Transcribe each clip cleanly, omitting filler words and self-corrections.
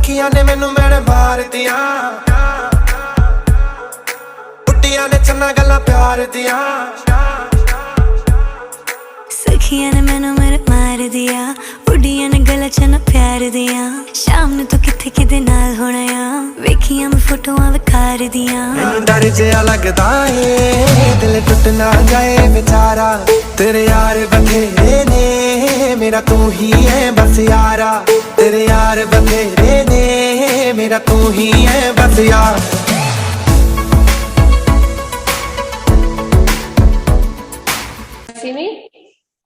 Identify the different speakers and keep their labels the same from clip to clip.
Speaker 1: सखियां ने मैनू मेरे मार दिया बुड्डियां ने चन्ना गल्लां प्यार दिया
Speaker 2: सखियां ने मैनू मेरे मार दिया बुड्डियां ने गल्लां चन्ना प्यार दिया शाम नू तू किथे किदे नाल होना आ वेखियां मैं फोटोआं विखार दिया
Speaker 1: मैनू डर जिहा लगदा ए दिल टुट ना जाए बेचारा तेरे यार बथेरे ने मेरा तू ही है बस यारा तेरे यार बथेरे ने मेरा तू ही है बस यार
Speaker 3: See me?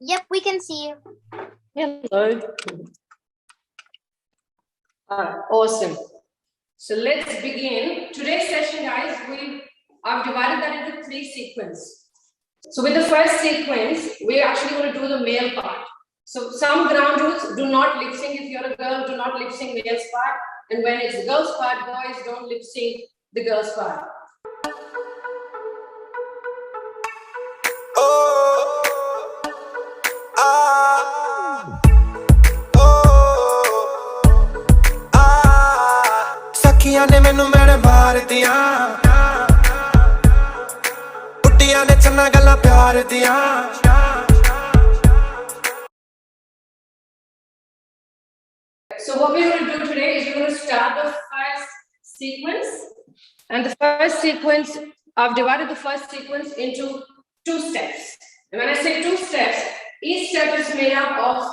Speaker 4: Yep, we can see you.
Speaker 3: Hello. Awesome. So let's begin. Today's session, guys, I've divided that into 3 sequences. So with the first sequence, we're actually going to do the male part. So some ground rules: do not lip sync if you're a girl, do not lip sync male's part. And when it's the girl's part, boys don't lip sync the girl's part.
Speaker 1: सखियां ने मैनू मेरे मार दिया बुड्डियां ने चन्ना गल्लां प्यार दिया
Speaker 3: So what we're going to do today is we're going to start the first sequence. And the first sequence, I've divided the first sequence into 2 steps. And when I say 2 steps, each step is made up of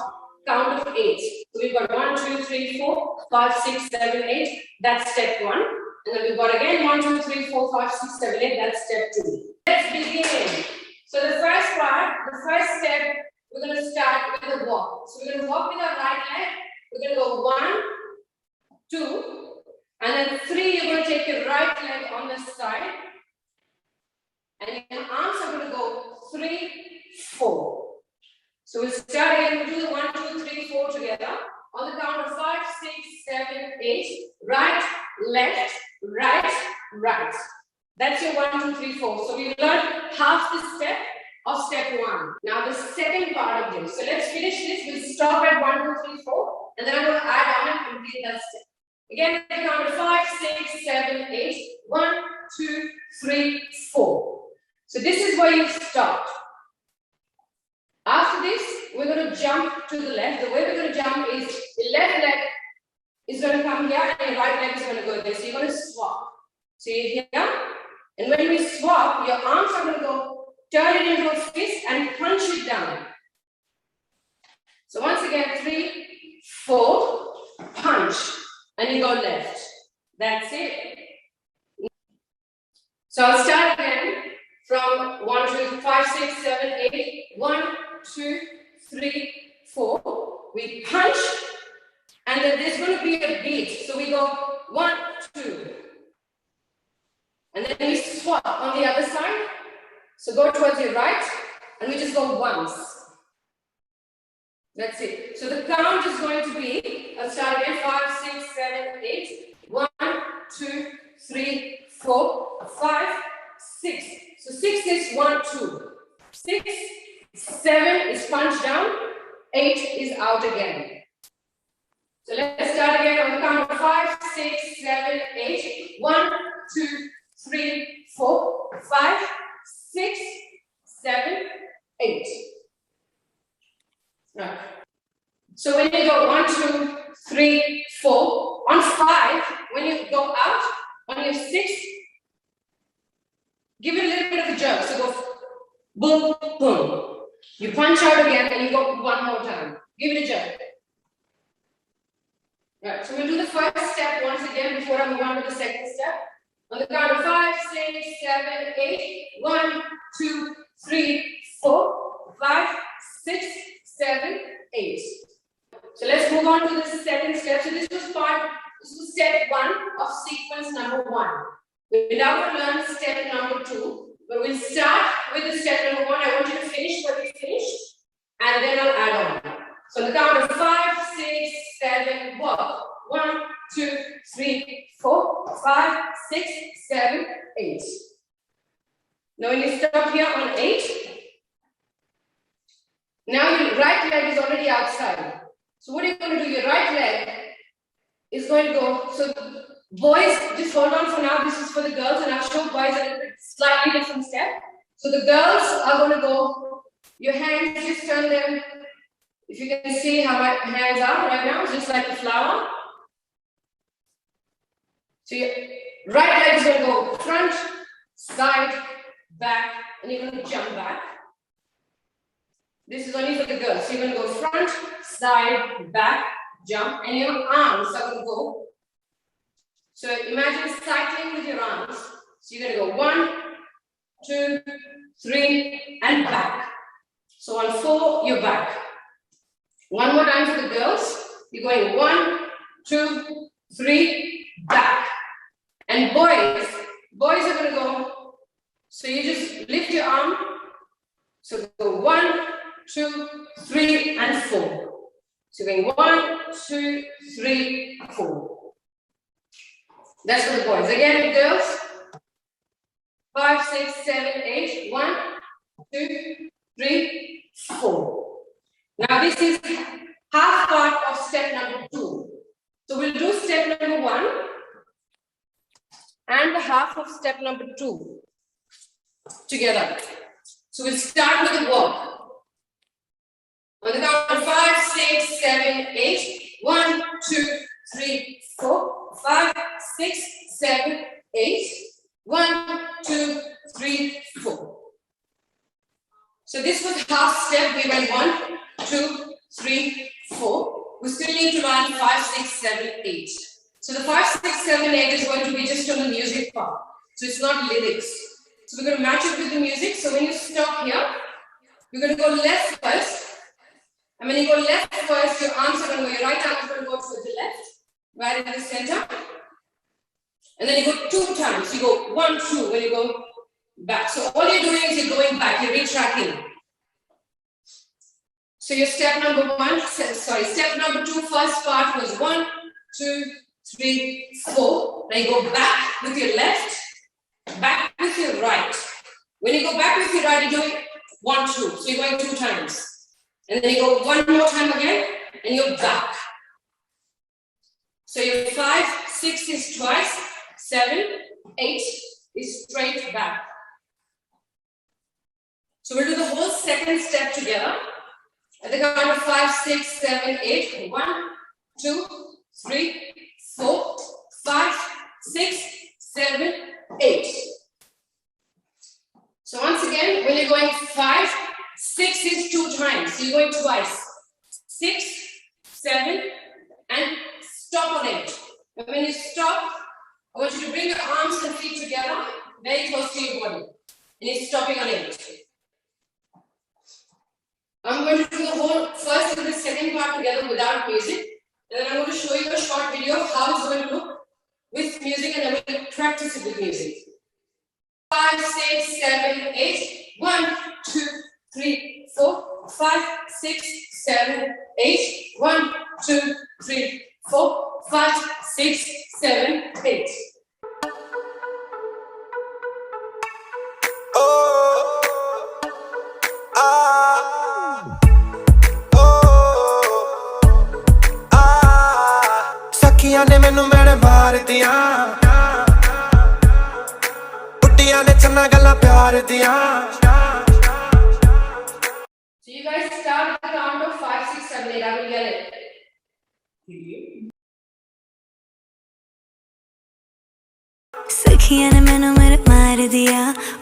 Speaker 3: count of 8. So we've got 1, 2, 3, 4, 5, 6, 7, 8. That's step 1. And then we've got again 1, 2, 3, 4, 5, 6, 7, 8. That's step 2. Let's begin. So the first part, the first step, we're going to start with a walk. So we're going to walk with our right leg. We're going to go 1, 2, and then 3. You're going to take your right leg on this side. And your arms are going to go 3, 4. So we'll start again. We'll do the 1, 2, 3, 4 together. On the count of 5, 6, 7, 8. Right, left, right, right. That's your 1, 2, 3, 4. So we learned half the step of step 1. Now the second part of this. So let's finish this. We'll stop at 1, 2, 3, 4. And then I'm going to add on and complete that step. Again, the count of 5, 6, 7, 8. 1, 2, 3, 4. So this is where you stop. After this, we're going to jump to the left. The way we're going to jump is the left leg is going to come here and the right leg is going to go there. So you're going to swap. So you're here. And when we swap, your arms are going to go, turn it into a fist and punch it down. So once again, 3, 4, punch. And you go left. That's it. So I'll start again from 1, 2, 5, 6, 7, 8. 1, 2, 3, 4. We punch, and then there's going to be a beat. So we go 1, 2, and then we swap on the other side. So go towards your right, and we just go once. That's it. So the count is going to be, I'll start again, 5, 6, 7, 8. 1, 2, 3, 4, 5, 6. So 6 is 1, 2. 6, 7 is punch down, 8 is out again. So let's start again on the count of 5, 6, 7, 8. 1, 2, 3, 4, 5, 6, 7, 8. Right. So when you go 1, 2, 3, 4, on 5, when you go out, on your 6, give it a little bit of a jerk. So go boom, boom. You punch out again and you go one more time. Give it a jerk. Right, so we'll do the first step once again before I move on to the second step. On the count of 5, 6, 7, 8. 1, 2, 3, 4, 5, 6, 7, 8. So let's move on to the second step. So this was step 1 of sequence number 1. We're now going to learn step number 2. But we'll start with the step number 1. I want you to finish what we finished, and then I'll add on. So on the count of 5, 6, 7, walk. 1, 2, 3, 4, 5, 6, 7, 8. Now when you stop here on 8, now your right leg is already outside. So what are you going to do? Your right leg, is going to go. So boys, just hold on for now. This is for the girls, and I'll show boys a little bit slightly different step. So the girls are going to go. Your hands, just turn them. If you can see how my hands are right now, just like a flower. So your right leg is going to go front, side, back, and you're going to jump back. This is only for the girls. So you're going to go front, side, back, jump, and your arms are going to go. So imagine cycling with your arms. So you're going to go 1, 2, 3, and back. So on 4, you're back. One more time for the girls. You're going 1, 2, 3, back. And boys are going to go. So you just lift your arm. So go 1, 2, 3, and 4. So you're going 1, 2, 3, 4. That's for the boys. Again, the girls. 5, 6, 7, 8. 1, 2, 3, 4. Now this is half part of step number 2. So we'll do step number 1 and the half of step number 2 together. So we'll start with the walk. On the count of 5, 6, 7, 8. 1, 2, 3, 4, 5, 6, 7, 8. 1, 2, 3, 4. So this was half step. We went 1, 2, 3, 4. We still need to run 5, 6, 7, 8. So the 5, 6, 7, 8 is going to be just on the music part. So it's not lyrics. So we're going to match it with the music. So when you stop here, you're going to go left first. And when you go left first, your arms are going to go, your right arm is going to go towards the left, right in the center. And then you go 2 times. You go 1, 2 when you go back. So all you're doing is you're going back, you're retracking. So your step number 1, step number 2, first part was 1, 2, 3, 4. Now you go back with your left, back with your right. When you go back with your right, you're doing 1, 2. So you're going 2 times. And then you go 1 more time again, and you're back. So your 5, 6 is twice, 7, 8 is straight back. So we'll do the whole second step together. At the count of 5, 6, 7, 8. 1, 2, 3, 4, 5, 6, 7, 8. So once again, when you're going 5, 6 is 2 times. So you're going twice. 6, 7, and stop on 8. And when you stop, I want you to bring your arms and feet together, very close to your body. And you're stopping on 8. I'm going to do the whole first and the second part together without music. And then I'm going to show you a short video of how it's going to look with music, and then we'll practice it with music. 5, 6, 7, 8. 1, 2, 3, 4, 5, 6, 7, 8. 1, 2, 3, 4, 5, 6, 7, 8.
Speaker 1: ਸਖੀਆਂ ਨੇ ਮੈਨੂੰ ਮੈਣ ਮਾਰਦੀਆਂ ਉੱਡੀਆਂ ਨੇ ਚੰਨਾ ਗੱਲਾਂ ਪਿਆਰ ਦੀਆਂ
Speaker 3: So you guys start at the count of 5, 6, 7, 8. I will yell it.
Speaker 2: सखियां ने मैनू मेरे मार दिया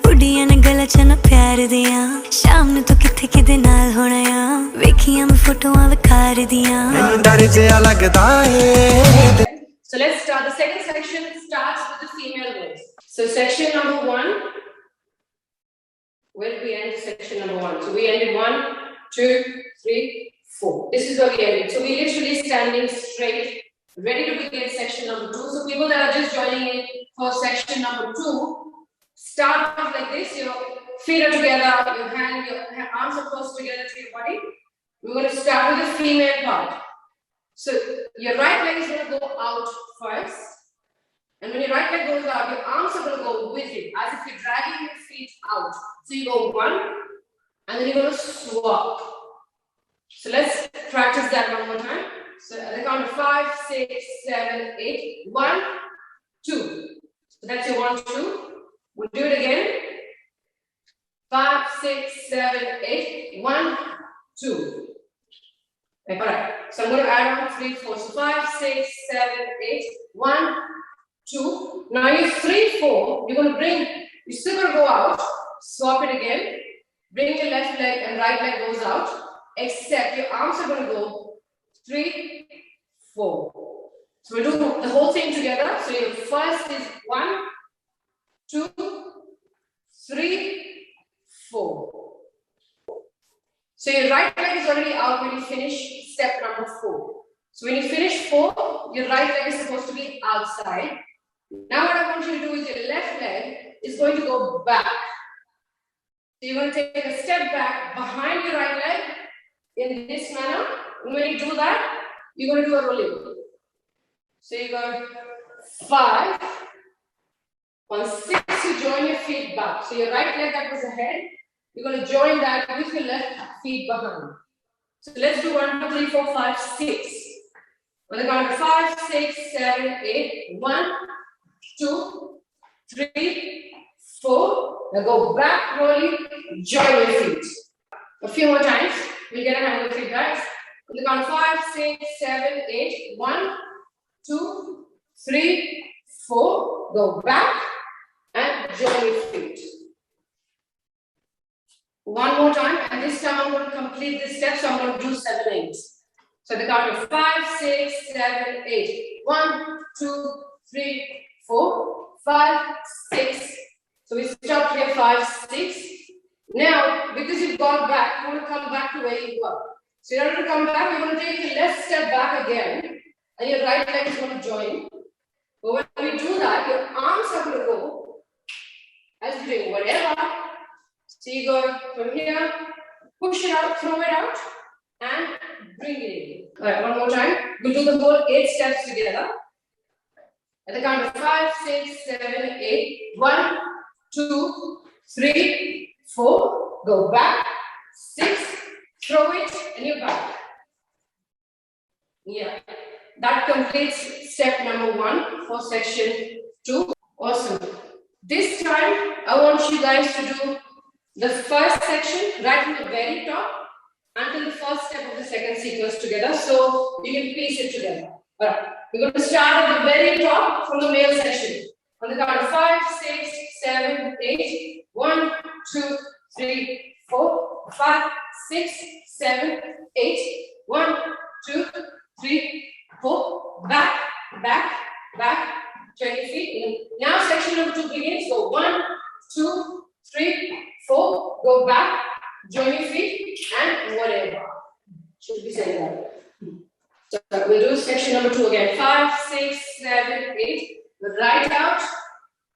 Speaker 2: उड़ियां ने गला च ना प्यार दिया शाम नू तू किथे किदे नाल होना आ वेखियां मैं फोटोआं विखार दियां
Speaker 1: मैनू डर जिहा लगदा ए
Speaker 3: So let's start. The second section starts with the female voice. So section number 1. Where did we end section number 1? So we ended 1, 2, 3, 4. This is where we ended. So we're literally standing straight, ready to begin section number 2. So people that are just joining in for section number 2, start off like this. Your feet are together, your arms are close together to your body. We're going to start with the female part. So your right leg is going to go out first. And when your right leg goes out, your arms are going to go with it, as if you're dragging your feet out. So you go 1, and then you're going to swap. So let's practice that one more time. So at the count of 5, 6, 7, 8. 1, 2. So that's your 1, 2. We'll do it again. 5, 6, 7, 8. 1, 2. All right. So I'm going to add on 3, 4. So 5, 6, 7, 8. 1, 2. Now you 3, 4. You're going to bring. You're still going to go out. Swap it again. Bring your left leg and right leg goes out. Except your arms are going to go 3, 4. So we'll do the whole thing together. So your first is 1, 2, 3, 4. So your right leg is already out when you finish step number 4. So when you finish 4, your right leg is supposed to be outside. Now what I want you to do is your left leg is going to go back. So you're going to take a step back behind your right leg in this manner. And when you do that, you're going to do a rolling. So you go 5. On 6, you join your feet back. So your right leg that was ahead, you're going to join that with your left feet behind. So let's do 1, 2, 3, 4, 5, 6. On the count of 5, 6, 7, 8. 1, 2, 3, 4. Now go back, rolling, join your feet. A few more times. We'll get a hand of it, guys. On the count of 5, 6, 7, 8. 1, 2, 3, 4. Go back and join your feet. One more time, and this time I'm going to complete this step, so I'm going to do 7, 8. So the count of 5, 6, 7, 8. 1, 2, 3, 4, 5, 6. So we stopped here 5, 6. Now, because you've gone back, you want to come back to where you were. So in order to come back, you're going to take your left step back again, and your right leg is going to join. But when we do that, your arms are going to go as you're doing whatever. So you go from here, push it out, throw it out, and bring it in. All right, one more time. We'll do the whole 8 steps together. At the count of 5, 6, 7, 8. 1, 2, 3, 4. Go back. 6. Throw it, and you're back. Yeah. That completes step number 1 for section 2. Awesome. This time, I want you guys to do the first section right from the very top until the first step of the second sequence together, so you can piece it together. All right. We're going to start at the very top from the male section. On the count of 5, 6, 7, 8. 1, 2, 3, 4, 5, 6, 7, 8. 1, 2, 3, 4. Back, back, back. Turn your feet. Now section number 2 begins. Go 1, 2, 3, 4. Go back. Join your feet and whatever. Should be saying that. So we'll do section number 2 again. 5, 6, 7, 8. Right out,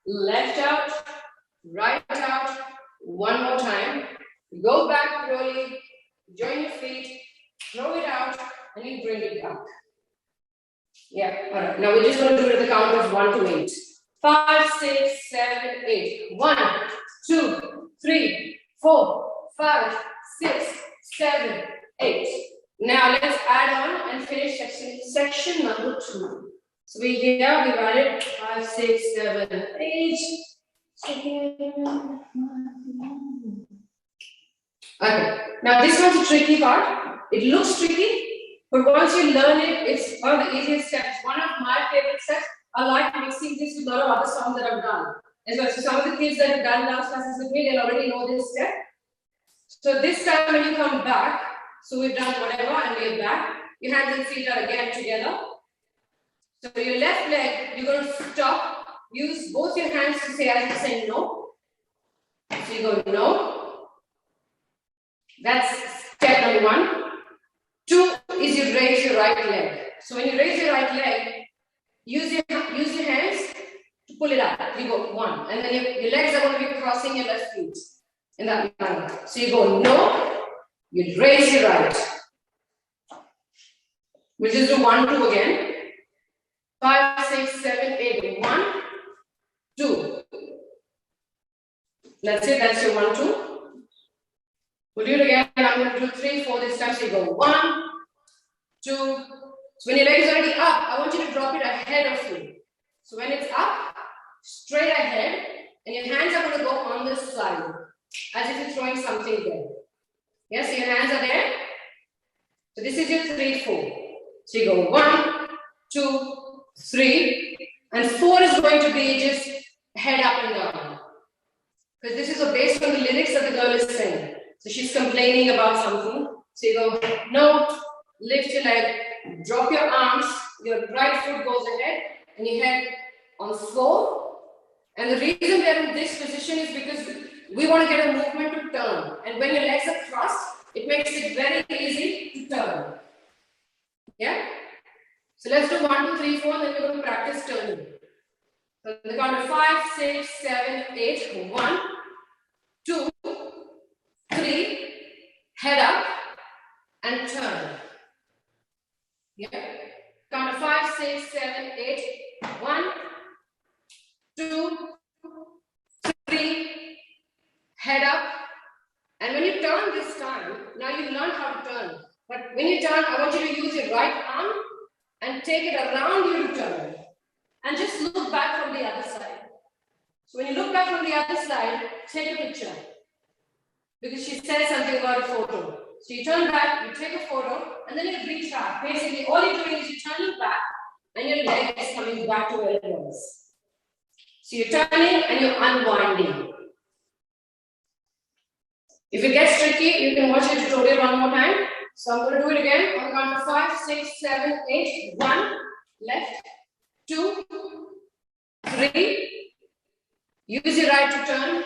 Speaker 3: left out, right out. One more time. Go back, rolling. Join your feet. Throw it out, and you bring it back. Yeah. All right. Now we're just going to do it at the count of 1 to 8. 5, 6, 7, 8. 1, 2, 3, 4, 5, 6, 7, 8. Now let's add on and finish section number 2. So we've added 5, 6, 7, 8. Okay. Now this one's a tricky part. It looks tricky, but once you learn it, it's one of the easiest steps. One of my favorite steps. I like mixing this with a lot of other songs that I've done as well. So some of the kids that have done dance classes with me, they'll already know this step. So this time when you come back, so we've done whatever and we're back. Your hands and feet are again together. So your left leg, you're going to stop. Use both your hands to say as you say no. So you go no. That's step number 1. 2 is you raise your right leg. So when you raise your right leg, use your hands to pull it up. You go 1, and then your legs are going to be crossing your left feet in that manner. So you go no, you raise your right. We'll just do 1, 2 again. 5, 6, 7, 8. 1, 2. That's it. That's your 1, 2. We'll do it again. I'm going to do 3, 4 this time. So you go 1, 2, So when your leg is already up, I want you to drop it ahead of you. So when it's up, straight ahead, and your hands are going to go on the side, as if you're throwing something there. Yes, so your hands are there. So this is your 3, 4. So you go 1, 2, 3, and 4 is going to be just head up and down. Because this is based on the lyrics that the girl is saying. So she's complaining about something. So you go, no, lift your leg, drop your arms, your right foot goes ahead, and you head on 4. And the reason we are in this position is because we want to get a movement to turn. And when your legs are crossed, it makes it very easy to turn. Yeah? So let's do 1, 2, 3, 4, and then we're going to practice turning. So the count of 5, 6, 7, 8, 1, 2, 3, head up and turn. Yeah? Count of 5, 6, 7, 8, 1, 2, 3, head up. And when you turn this time, now you learn how to turn. But when you turn, I want you to use your right arm and take it around you to turn. And just look back from the other side. So when you look back from the other side, take a picture. Because she said something about a photo. So you turn back, you take a photo, and then you retract. Basically, all you're doing is you're turning back, and your leg is coming back to where it was. So you're turning and you're unwinding. If it gets tricky, you can watch the tutorial one more time. So I'm going to do it again on the count of 5, 6, 7, 8. 1, left, 2, 3. Use your right to turn.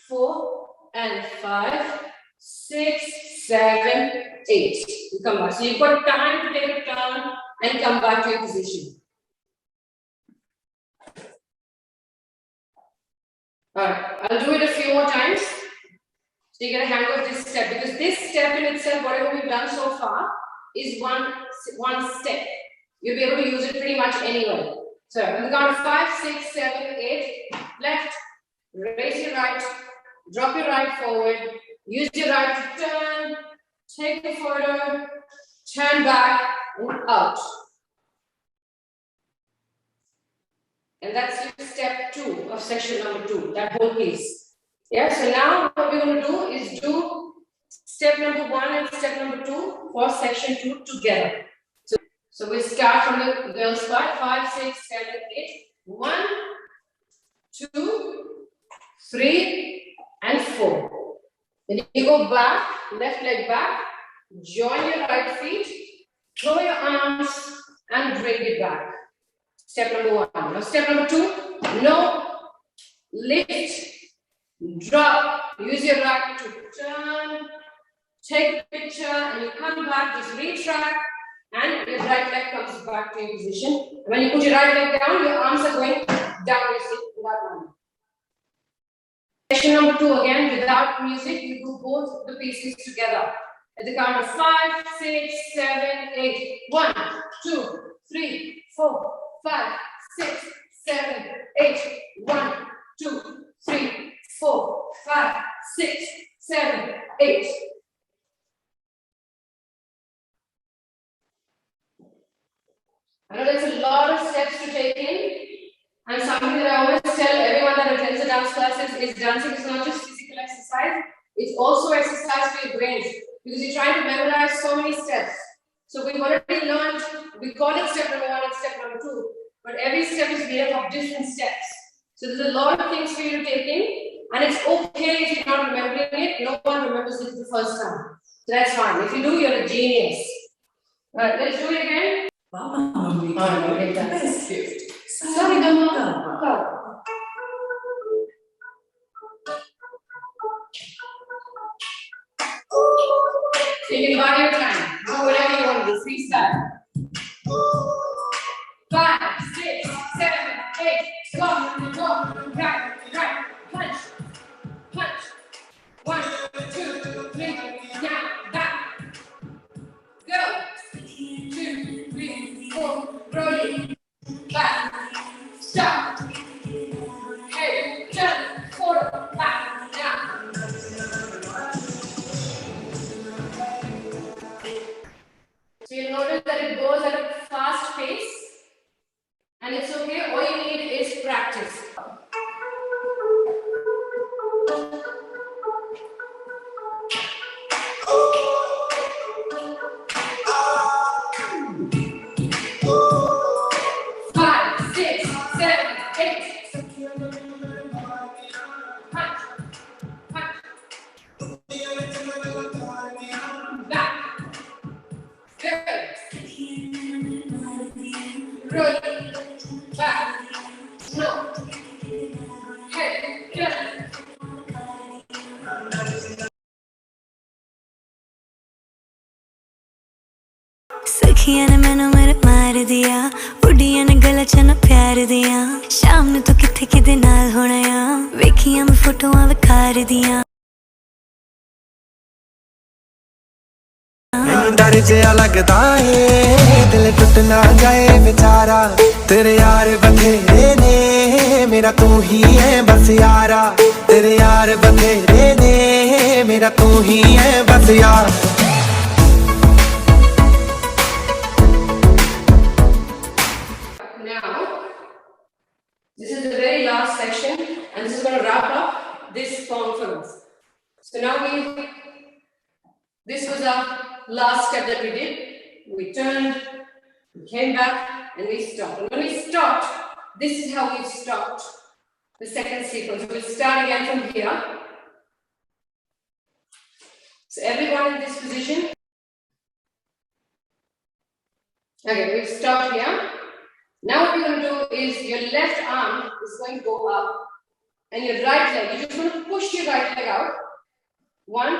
Speaker 3: 4 and 5, 6, 7, 8. You come back. So you've got time to take a turn and come back to your position. Alright, I'll do it a few more times. So you get a hang of this step, because this step in itself, whatever we've done so far, is one step. You'll be able to use it pretty much anywhere. So on the count of 5, 6, 7, 8, left, raise your right, drop your right forward, use your right to turn, take the photo, turn back and out. And that's your step 2 of section number 2, that whole piece. Yeah, so now what we're going to do is do step number 1 and step number 2 for section 2 together. So we start from the girl's part. 5, 6, 7, 8. 1, 2, 3, and 4. Then you go back, left leg back, join your right feet, throw your arms, and bring it back. Step number 1. Now step number 2, no, lift, drop, use your right to turn, take a picture, and you come back, just retract, and your right leg comes back to your position. When you put your right leg down, your arms are going down, you see, without moving. Section number 2 again, without music, you do both the pieces together. At the count of 5, 6, 7, 8. 1, 2, 3, 4, 5, 6, 7, 8. 1, 2, 3, 4, 5, 6, 7, 8. I know there's a lot of steps to take in, and something that I always tell everyone that attends the dance classes is dancing is not just physical exercise, it's also exercise for your brains, because you're trying to memorize so many steps. So we've already learned, we call it step number 1 and step number 2, but every step is made up of different steps. So there's a lot of things for you to take in, and it's okay if you're not remembering it. No one remembers it the first time. So that's fine. If you do, you're a genius. Alright, let's do it again. Alright, that's cute. Sorry, Dhamma. So you can buy your time. Do whatever you want to do. Freestyle. 5, 6, 7, 8. Go, right, punch, punch. 1, 2, 3, down, back. Go. 2, 3, 4, rolling. Back, stop. Hey, turn, forward, back, down. So you'll notice that it goes at a fast and it's okay. All you need is practice.
Speaker 2: सखियां ने मैनू मेरे मार दिया उड़ियां ने गला च ना प्यार दिया शाम नू तू किथे किदे नाल होना आ वेखियां मैं फोटोआं विखार दिया
Speaker 1: मैनू डर जिहा लगदा ए दिल टुट ना जाए बेचारा तेरे यार बथेरे ने मेरा तू ही है बस यारा तेरे यार बथेरे ने मेरा तू ही है बस यार
Speaker 3: This is the very last section, and this is going to wrap up this song for us. So now this was our last step that we did. We turned, we came back, and we stopped. And when we stopped, this is how we stopped the second sequence. We'll start again from here. So everyone in this position. Okay, we've stopped here. Now what we're going to do is your left arm is going to go up and your right leg, you're just going to push your right leg out. One,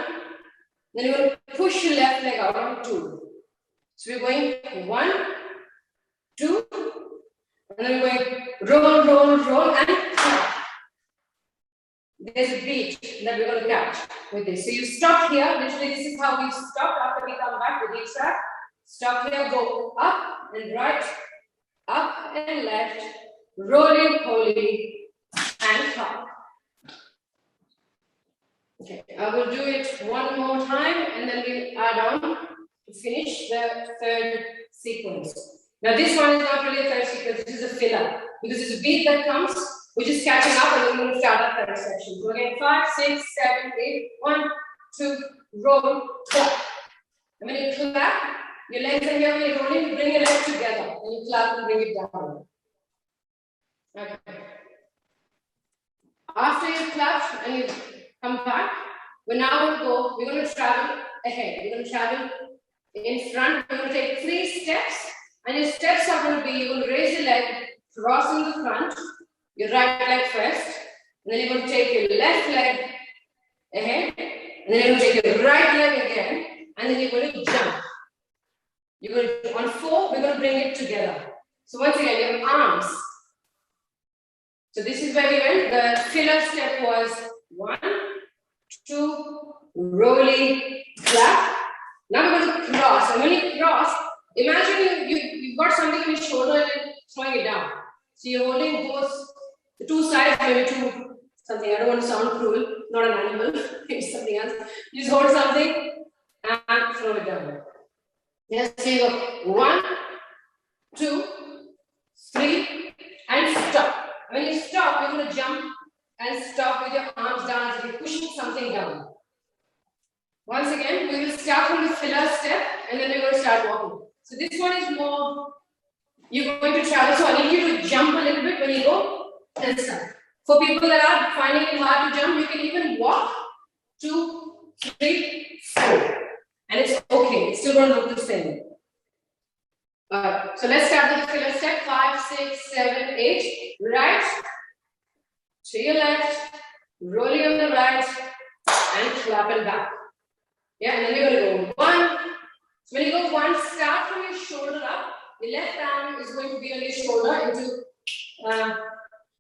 Speaker 3: then you're going to push your left leg out on two. So we're going 1, 2, and then we're going roll, roll, roll, and clap. There's a beat that we're going to catch with this. So you stop here, literally this is how we stop after we come back with each track. Stop here, go up and right, up and left, rolling, holy, and clap. Okay, I will do it one more time and then we'll add on to finish the third sequence. Now this one is not really a third sequence, this is a filler. Because it's a beat that comes, we're just catching up and then we're going to start our third section. So again, 5, 6, 7, 8, 1, 2, roll, clap. And when you clap, your legs are here, when you're rolling, you bring your legs together. And you clap and bring it down. Okay. After you clap and you come back, we're going to travel ahead. We're going to travel in front. We're going to take 3 steps. And your steps are going to be, you're going to raise your leg, cross in the front, your right leg first. And then you're going to take your left leg ahead. And then you're going to take your right leg again. And then you're going to jump. You're going to, on 4, we're going to bring it together. So once again, your arms. So this is where we went. The filler step was 1, 2, rolling, clap. Now we're going to cross. And when you cross, imagine you've got something on your shoulder and you're throwing it down. So you're holding both, the 2 sides, maybe something. I don't want to sound cruel, not an animal, maybe something else. You just hold something and throw it down. Yes, so you go 1, 2, 3, and stop. When you stop, you're going to jump and stop with your arms down as if you're pushing something down. Once again, we will start from the filler step and then we're going to start walking. So this one is more, you're going to travel. So I need you to jump a little bit when you go and start. For people that are finding it hard to jump, you can even walk 2, 3, 4. And it's okay, it's still going to look the same. So let's start with the filler step. 5, 6, 7, 8. Right to your left, rolling on the right, and clapping back. Yeah, and then we're going to go 1. So when you go 1, start from your shoulder up. Your left arm is going to be on your shoulder into.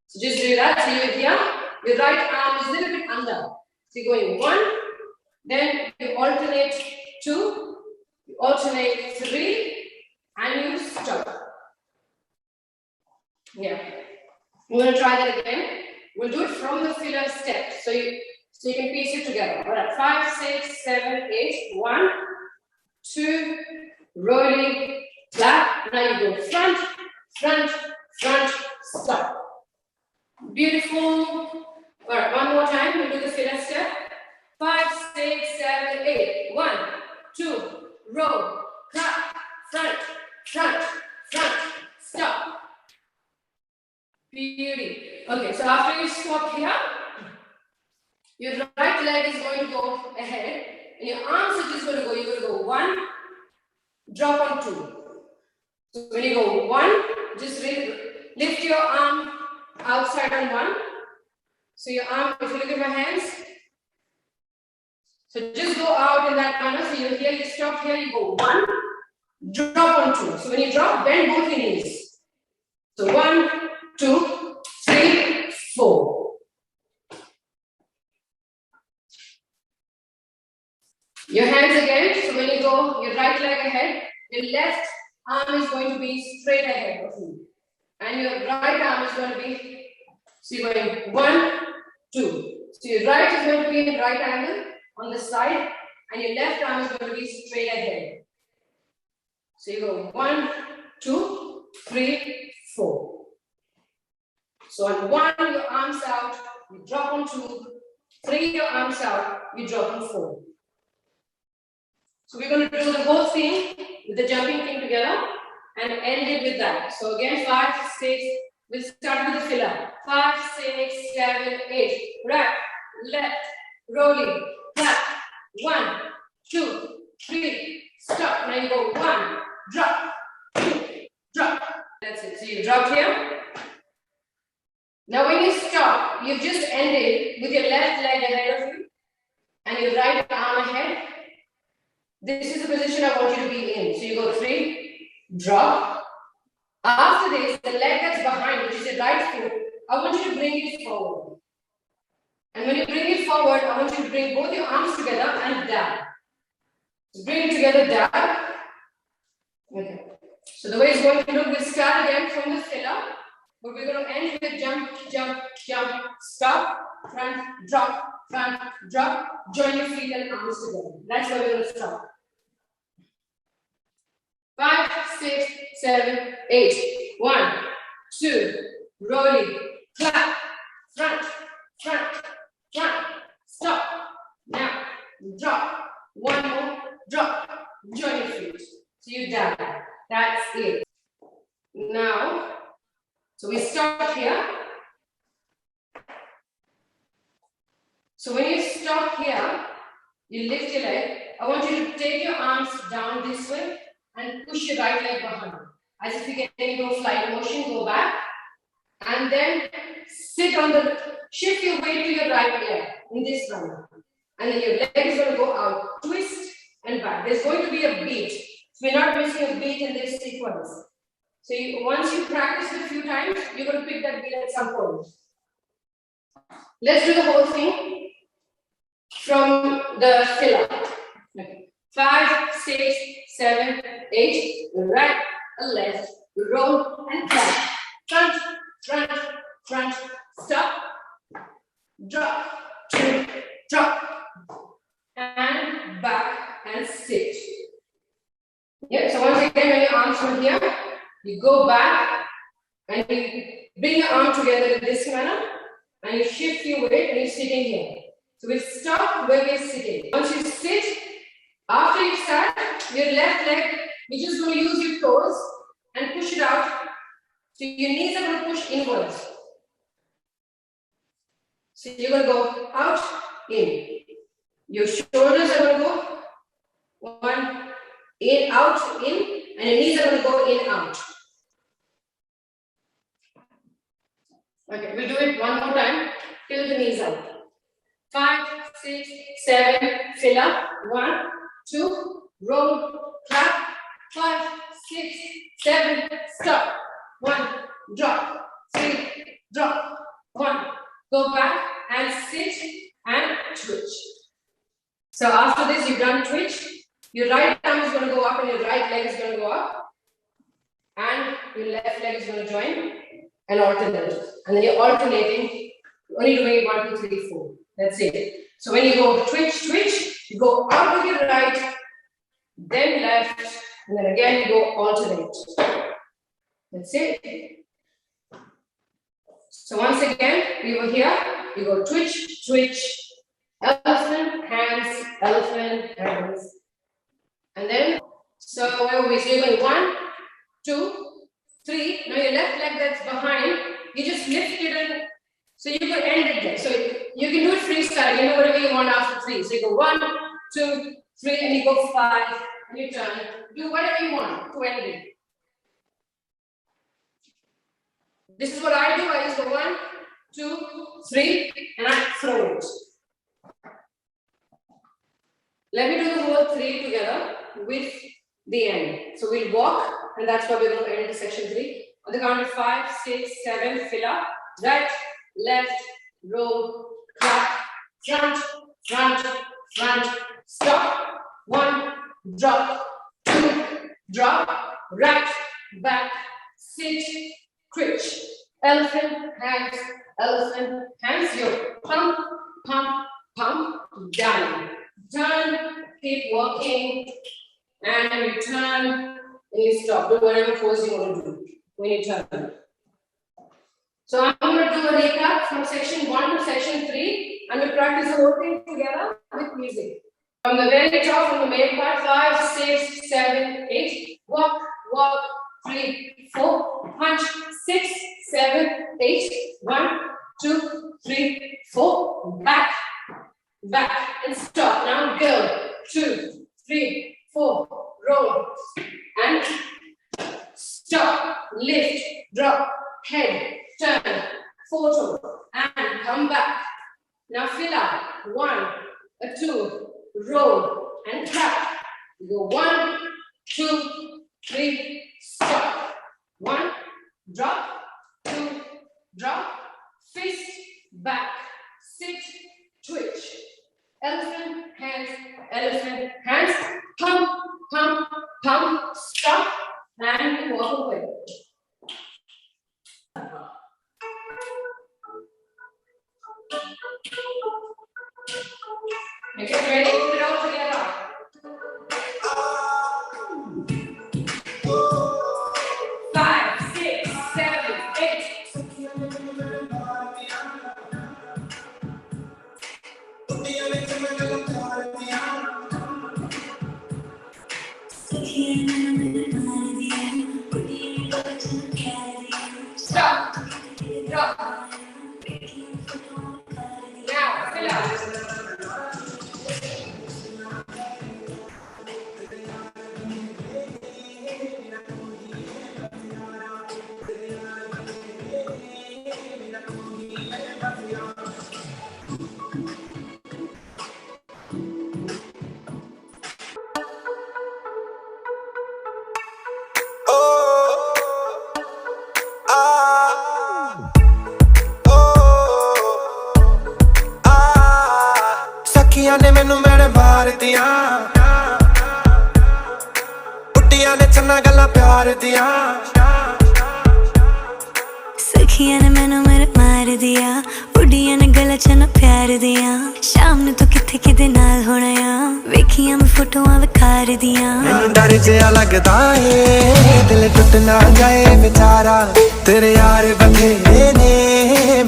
Speaker 3: So just do that. So you're here. Your right arm is a little bit under. So you're going 1. Then you alternate 2. You alternate 3. And you stop. Yeah. We're going to try that again. We'll do it from the filler step. So you can piece it together. All right. 5, 6, 7, 8. 1, 2, rolling, clap. Now you go front, front, front, stop. Beautiful. All right, one more time. We'll do the filler step. 5, 6, 7, 8. 1, 2, roll, clap, front, front, front, stop. Beauty. Okay, so after you stop here, your right leg is going to go ahead, and your arms are just going to go. You're going to go 1, drop on 2. So when you go 1, just lift your arm outside on 1. So your arm, if you look at my hands, so just go out in that manner. So you're here, you stop here, you go 1, drop on 2. So when you drop, bend both your knees. So 1, 2, 3, 4. Your hands again. So when you go, your right leg ahead, your left arm is going to be straight ahead of you. And your right arm is going to be, so you're going 1, 2. So your right is going to be in right angle on the side, and your left arm is going to be straight ahead. So you go 1, 2, 3, 4. So on 1, your arms out, you drop on 2. 3, your arms out, you drop on 4. So we're going to do the whole thing with the jumping thing together and end it with that. So again, 5, 6, we'll start with the filler. 5, 6, 7, 8. Right, left, rolling, clap. 1, 2, 3, stop. Now you go 1, drop, 2, drop. That's it. So you drop here. Now when you stop, you've just ended with your left leg ahead of you and your right arm ahead. This is the position I want you to be in. So you go 3, drop. After this, the leg that's behind, which is your right foot, I want you to bring it forward. And when you bring it forward, I want you to bring both your arms together and down. So bring it together, down. Okay. So the way it's going to look, we'll start again from the filler, but we're going to end with jump, jump, jump, stop, front, drop, join your feet and arms together. That's where we're going to start. 5, 6, 7, 8. 1, 2, rolling, clap, front, front, front, stop. Now, drop. 1 more, drop, join your feet. So you're down. That's it. Now, so we stop here. So when you stop here, you lift your leg. I want you to take your arms down this way and push your right leg behind. As if you're getting into a flight motion, go back. And then sit on the, shift your weight to your right leg in this manner. And then your leg is going to go out, twist and back. There's going to be a beat. So we're not missing a beat in this sequence. So once you practice it a few times, you're going to pick that beat at some point. Let's do the whole thing from the filler. Okay. 5, 6, 7, 8. Right, left, roll and clap. Front, front, front, stop, drop, 2, drop, and back and sit. Yeah, so once again, when your arms from here, you go back and you bring your arm together in this manner and you shift your weight and you're sitting here. So we stop where we're sitting. Once you sit, after you start, your left leg, you're just going to use your toes and push it out. So your knees are going to push inwards. So you're going to go out, in. Your shoulders are going to go 1, in, out, in, and your knees are going to go in, out. Okay, we'll do it one more time till the knees out. 5, 6, 7, filler. 1, 2, roll, clap. 5, 6, 7, stop. 1, drop. 3, drop. 1, go back and sit and twitch. So after this, you've done twitch. Your right arm is going to go up and your right leg is going to go up. And your left leg is going to join and alternate. And then you're alternating, only doing it 1, 2, 3, 4. That's it. So when you go twitch, twitch, you go out with your right, then left, and then again you go alternate. That's it. So once again, we were here, we go twitch, twitch, elephant, hands, and then, so where were we? So you're going 1, 2, 3, now your left leg that's behind, you just lift it and, so you could end it there. So you can do it freestyle, you know whatever you want after 3. So you go 1, 2, 3, and you go 5, and you turn. Do whatever you want to end it. This is what I do. I use the 1, 2, 3, and I throw it. Let me do the whole 3 together with the end. So we'll walk, and that's why we're going to end the section 3. On the count of 5, 6, 7, fill up. Right, left, roll, clap, front, stop. 1, drop, 2, drop, right, back, sit, twitch. Elephant, hands, you pump, down. Turn, keep walking, and you turn, and you stop. Do whatever pose you want to do when you turn. So I'm going to do a recap from section 1 to section 3, and we'll practice the whole thing together with music. From the very top, from the main part, 5, 6, 7, 8, walk, 3, 4, punch, 6, 7, 8, 1, 2, 3, 4, back, and stop. Now go, 2, 3, 4, roll, and stop, lift, drop, head, turn, photo, and come back. Now fill up, 1, 2, roll, and clap. Go 1, 2, 3, stop. 1, drop, 2, drop, fist, back, sit, twitch. Elephant, hands, pump, stop, and walk away. Make it ready, put it all together. Stop. Drop. Now, fill up.
Speaker 1: सखियां ने मैनू मैंने मार दिया बुड्डियां ने चन्ना गल्लां प्यार दिया
Speaker 2: सखियां ने मैनू मेरे मार दिया बुड्डियां ने गल्लां चन्ना प्यार दिया शाम नू तू किथे किदे नाल होना आ वेखियां मैं फोटोआं विखार दिया
Speaker 1: मैनू डर जिहा लगदा ए दिल टुट ना जाए बेचारा तेरे यार बथेरे ने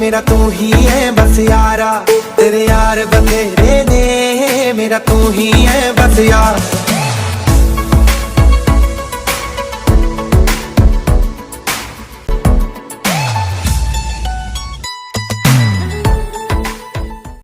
Speaker 1: मेरा तू ही है बस यारा तेरे यार बथेरे ने मेरा तू ही है बस यार